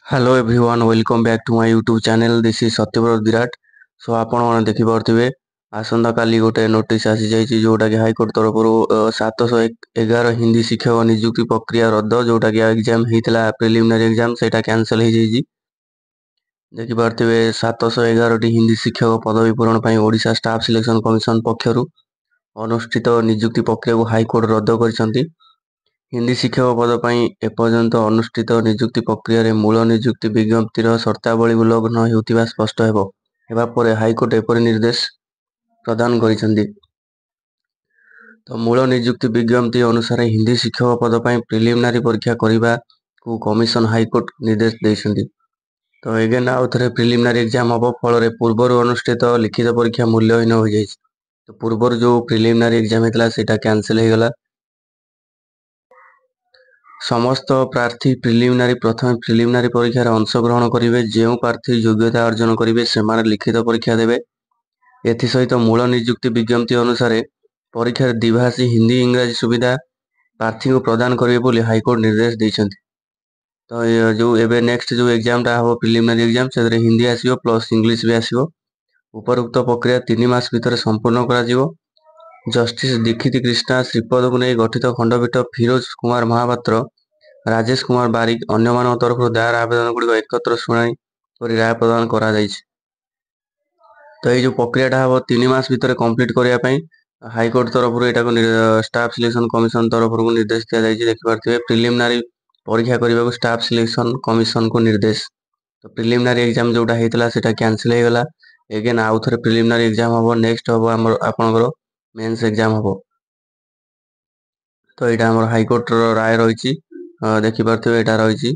Hello everyone welcome back to my YouTube channel this is Satyabrata Virat. So आपण मैंने देखिपे आसंता काली गोटे notice आसी जाइए जोटा कि हाईकोर्ट तरफ 711 हिंदी शिक्षक नियुक्ति प्रक्रिया रद्द जोटा कि एग्जाम होता प्रिलिमिनारी एग्जाम से कैंसल हो जाइए। देखिपे 711 हिंदी शिक्षक पदवी पूरण पर ओडिशा स्टाफ सिलेक्शन कमिशन पक्षर अनुष्ठित नियुक्ति प्रक्रिया को हाईकोर्ट रद्द कर हिंदी शिक्षक पद पर एपर्यंत अनुष्ठित नियुक्ति प्रक्रिया मूल नियुक्ति विज्ञप्तिर सर्तावली उल्लंघन होता स्पष्ट होगा हाईकोर्ट एपरी निर्देश प्रदान कर तो मूल नियुक्ति विज्ञप्ति अनुसार हिंदी शिक्षक पद पर प्रिलिमिनारी परीक्षा करने को कमिशन हाईकोर्ट निर्देश देते। तो एगेन आउ थे प्रिलिमिनारी एग्जाम हम फल पूर्वर अनुष्ठित लिखित परीक्षा मूल्यहीन हो जाए। तो पूर्वर जो प्रिलिमिनारी एग्जाम होता है कैंसल हो गला। समस्त प्रार्थी प्रथम प्रिलिमिनारी परीक्षार अंशग्रहण करेंगे जो प्रार्थी योग्यता अर्जन करेंगे से लिखित परीक्षा देवे। एसहित मूल नियुक्ति विज्ञप्ति अनुसार परीक्षार द्विभाषी हिंदी इंग्राजी सुविधा प्रार्थी को प्रदान करेंगे हाईकोर्ट निर्देश देते। तो जो एवं नेक्स्ट जो एग्जामटा हम प्रिलिमिनारी एग्जाम से हिंदी आसो प्लस इंग्लीश भी आसो। उपरोक्त प्रक्रिया 3 मास भितर संपूर्ण कर जस्टिस दीक्षित कृष्णा श्रीपद को नहीं गठित खंडपीठ फिरोज कुमार महापात्र राजेश कुमार बारिक अन्य तरफ दायर आवेदन गुड़िक एकत्र शुणाणी कर राय प्रदान करा तो ये प्रक्रियाटा हम 3 मास भितर कंप्लीट करने हाईकोर्ट तरफ यहाँ स्टाफ सिलेक्शन कमिशन तरफ को निर्देश दि जाए। देखिपे प्रिलिमिनारी परीक्षा करने को स्टाफ सिलेक्शन कमिशन को निर्देश। तो प्रिलिमिनारी एग्जाम जोटा होता है कैंसल हो गला। एगेन आउ थे प्रिलिमिनारी एग्जाम हम नेक्स्ट हम आपंकर मेन्स एग्जाम हम। तो यहाँ आम हाईकोर्ट राय रही देखिपे यहाँ रही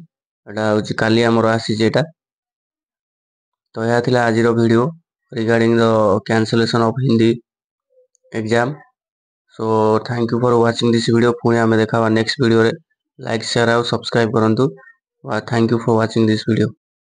हूँ काली आमर आसी। तो यह आज video regarding the cancellation of Hindi exam. So thank you for watching this video. पुणी आम देखा नेक्स्ट वीडियो रे लाइक शेयर और सब्सक्राइब करूँ। Thank you for watching this video.